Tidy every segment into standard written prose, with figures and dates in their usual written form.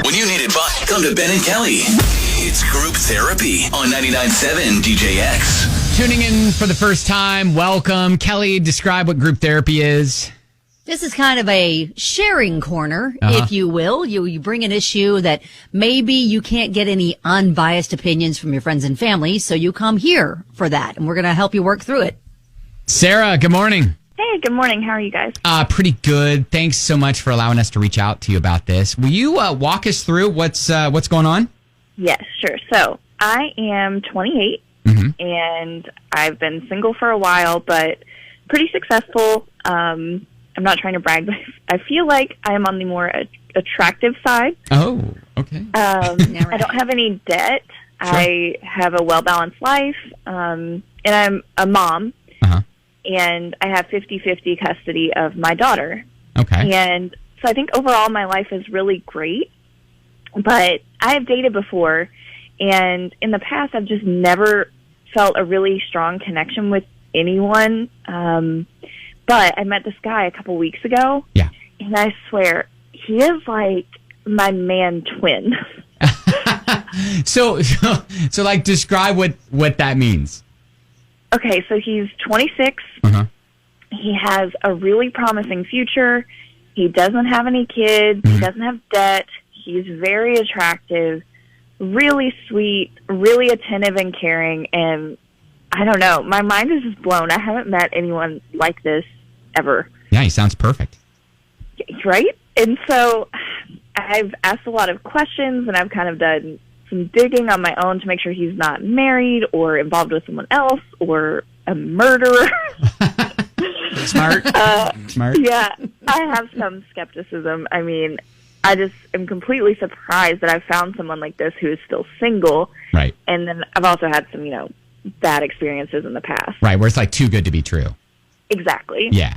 When you need advice, come to Ben and Kelly. It's Group Therapy on 99.7 DJX. Tuning in for the first time, welcome. Kelly, describe what group therapy is. This is kind of a sharing corner, if you will. You bring an issue that maybe you can't get any unbiased opinions from your friends and family, so you come here for that, and we're going to help you work through it. Sarah, good morning. Hey, good morning. How are you guys? Pretty good. Thanks so much for allowing us to reach out to you about this. Will you walk us through what's going on? Yes, sure. So I am 28, and I've been single for a while, but pretty successful. I'm not trying to brag, but I feel like I am on the more attractive side. Oh, okay. I don't have any debt. Sure. I have a well-balanced life, and I'm a mom, and I have 50-50 custody of my daughter. Okay. And so I think overall my life is really great, but I have dated before, and in the past I've just never felt a really strong connection with anyone. But I met this guy a couple weeks ago, and I swear, he is like my man twin. So like, describe what that means. Okay, so he's 26. He has a really promising future. He doesn't have any kids. He doesn't have debt. He's very attractive, really sweet, really attentive and caring, and I don't know. My mind is just blown. I haven't met anyone like this ever. Yeah, he sounds perfect. Right? And so I've asked a lot of questions, and I've kind of done some digging on my own to make sure he's not married or involved with someone else or a murderer. Smart. Smart. Yeah, I have some skepticism. I mean, I just am completely surprised that I found someone like this who is still single. Right. And then I've also had some, bad experiences in the past. Right, where it's like too good to be true. Exactly. Yeah.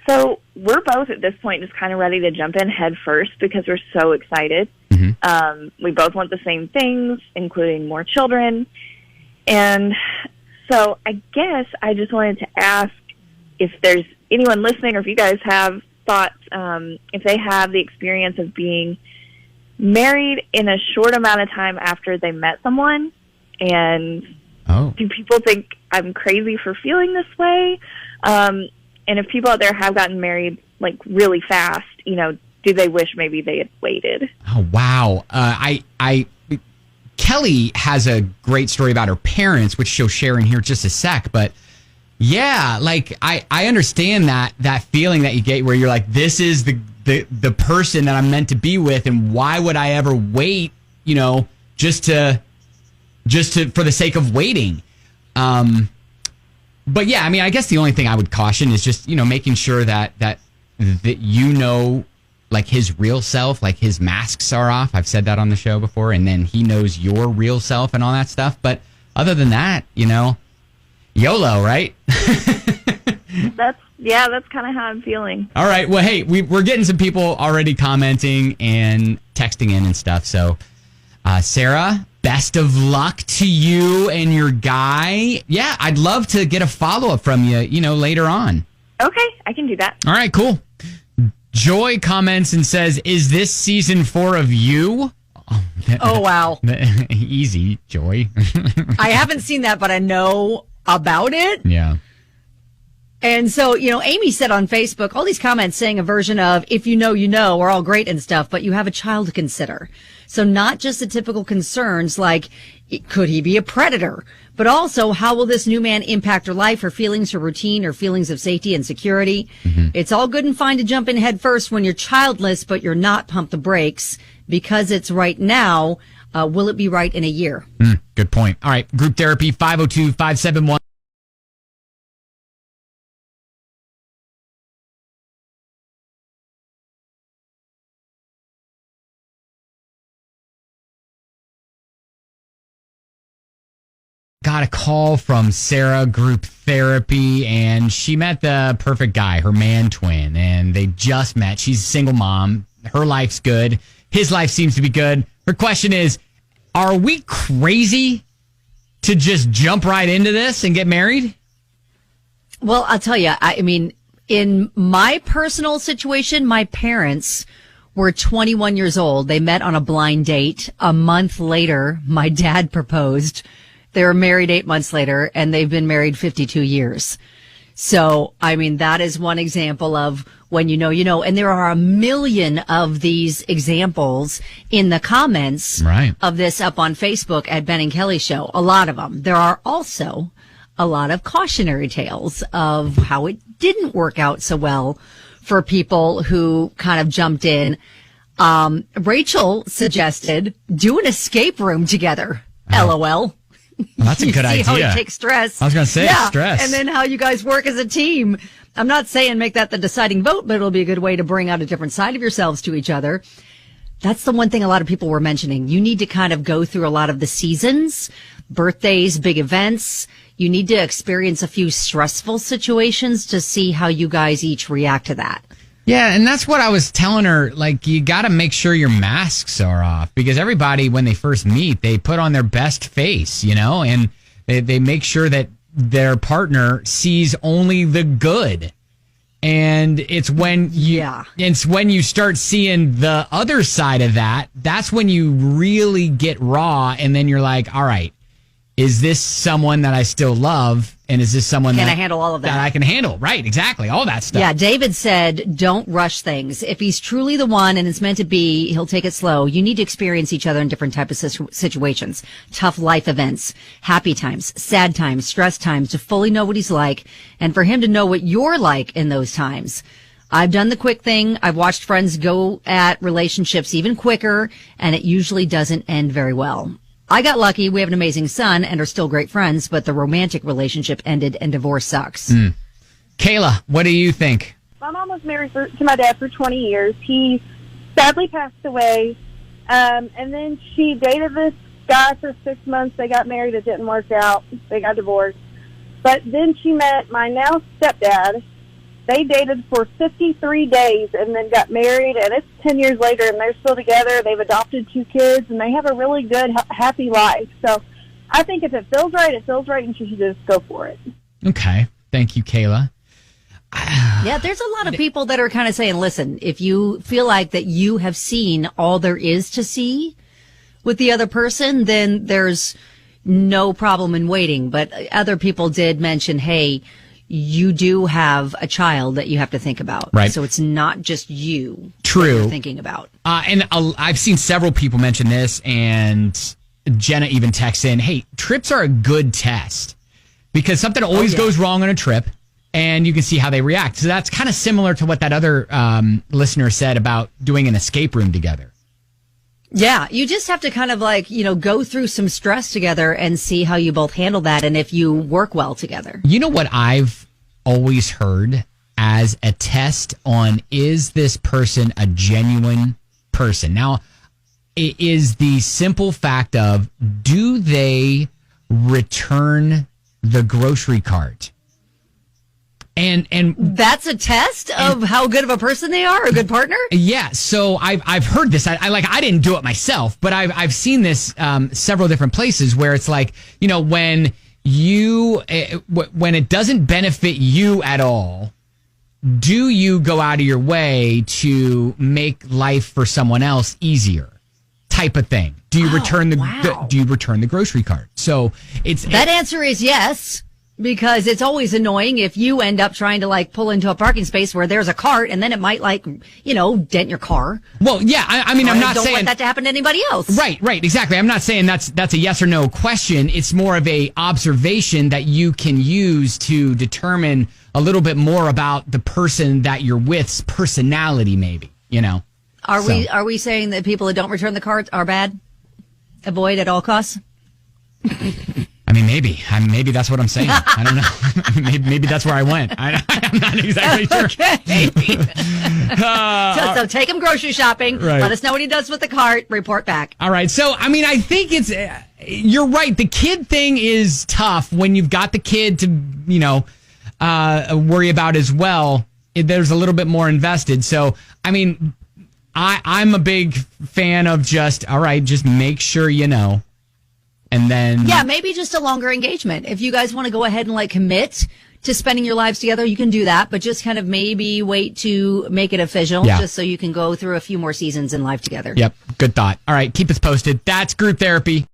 So we're both at this point just kind of ready to jump in head first because we're so excited. We both want the same things, including more children. And so I guess I just wanted to ask if there's anyone listening or if you guys have thoughts, if they have the experience of being married in a short amount of time after they met someone. And do people think I'm crazy for feeling this way? And if people out there have gotten married like really fast, do they wish maybe they had waited? Oh, wow. Kelly has a great story about her parents, which she'll share in here in just a sec. But yeah, like I understand that feeling that you get where you're like, this is the person that I'm meant to be with. And why would I ever wait, just to for the sake of waiting. But yeah, I mean, I guess the only thing I would caution is just, making sure that like his real self, like his masks are off. I've said that on the show before. And then he knows your real self and all that stuff. But other than that, YOLO, right? That's kind of how I'm feeling. All right. Well, hey, we're getting some people already commenting and texting in and stuff. So, Sarah, best of luck to you and your guy. Yeah, I'd love to get a follow-up from you, later on. Okay, I can do that. All right, cool. Joy comments and says, is this season 4 of You? Oh, wow. Easy, Joy. I haven't seen that, but I know about it. Yeah. And so, Amy said on Facebook, all these comments saying a version of, if you know, are all great and stuff, but you have a child to consider. So not just the typical concerns like, could he be a predator? But also, how will this new man impact her life, her feelings, her routine, her feelings of safety and security? It's all good and fine to jump in head first when you're childless, but you're not pump the brakes because it's right now. Will it be right in a year? Good point. All right. Group therapy, 502-571. Got a call from Sara, group therapy, and she met the perfect guy, her man twin, and they just met. She's a single mom. Her life's good. His life seems to be good. Her question is, are we crazy to just jump right into this and get married? Well, I'll tell you, I mean, in my personal situation, my parents were 21 years old. They met on a blind date. A month later, my dad proposed. They were married 8 months later, and they've been married 52 years. So, I mean, that is one example of when you know, you know. And there are a million of these examples in the comments of this up on Facebook at Ben and Kelly Show. A lot of them. There are also a lot of cautionary tales of how it didn't work out so well for people who kind of jumped in. Rachel suggested do an escape room together. LOL. Well, that's a good idea. How it takes stress. I was going to say stress. And then how you guys work as a team. I'm not saying make that the deciding vote, but it'll be a good way to bring out a different side of yourselves to each other. That's the one thing a lot of people were mentioning. You need to kind of go through a lot of the seasons, birthdays, big events. You need to experience a few stressful situations to see how you guys each react to that. Yeah, and that's what I was telling her. Like, you got to make sure your masks are off because everybody, when they first meet, they put on their best face, you know, and they make sure that their partner sees only the good. And it's when you start seeing the other side of that, that's when you really get raw. And then you're like, all right, is this someone that I still love? And is this someone can I handle all of that? That I can handle? Right, exactly. All that stuff. Yeah, David said, don't rush things. If he's truly the one and it's meant to be, he'll take it slow. You need to experience each other in different types of situations. Tough life events, happy times, sad times, stress times, to fully know what he's like and for him to know what you're like in those times. I've done the quick thing. I've watched friends go at relationships even quicker, and it usually doesn't end very well. I got lucky. We have an amazing son and are still great friends, but the romantic relationship ended and divorce sucks. Kayla, what do you think? My mom was married to my dad for 20 years. He sadly passed away. And then she dated this guy for 6 months. They got married. It didn't work out. They got divorced. But then she met my now stepdad. They dated for 53 days and then got married, and it's 10 years later, and they're still together. They've adopted 2 kids, and they have a really good, happy life. So I think if it feels right, it feels right, and she should just go for it. Okay. Thank you, Kayla. Yeah, there's a lot of people that are kind of saying, listen, if you feel like that you have seen all there is to see with the other person, then there's no problem in waiting. But other people did mention, hey, you do have a child that you have to think about. Right. So it's not just you True. that you're thinking about. And I've seen several people mention this, and Jenna even texts in, hey, trips are a good test because something always goes wrong on a trip, and you can see how they react. So that's kind of similar to what that other listener said about doing an escape room together. Yeah, you just have to kind of like, you know, go through some stress together and see how you both handle that and if you work well together. You know what I've always heard as a test on is this person a genuine person? Now, it is the simple fact of do they return the grocery cart? And that's a test of how good of a person they are, a good partner. Yeah. So I've heard this. I didn't do it myself, but I've seen this several different places where it's like, you know, when it doesn't benefit you at all, do you go out of your way to make life for someone else easier? Type of thing. Do you return the grocery cart? So that answer is yes. Because it's always annoying if you end up trying to like pull into a parking space where there's a cart and then it might like, you know, dent your car. Well, yeah, I mean, I'm not saying. Don't want that to happen to anybody else. Right, exactly. I'm not saying that's a yes or no question. It's more of a observation that you can use to determine a little bit more about the person that you're with's personality, maybe, you know. Are we saying that people that don't return the cart are bad? Avoid at all costs? I mean, maybe. Maybe that's what I'm saying. I don't know. maybe that's where I went. I'm not exactly sure. Okay. So take him grocery shopping. Right. Let us know what he does with the cart. Report back. All right. So, I mean, I think you're right. The kid thing is tough when you've got the kid to, you know, worry about as well. There's a little bit more invested. So, I mean, I'm a big fan of just make sure you know. And then maybe just a longer engagement. If you guys want to go ahead and like commit to spending your lives together, you can do that, but just kind of maybe wait to make it official just so you can go through a few more seasons in life together. Yep. Good thought. All right. Keep us posted. That's group therapy.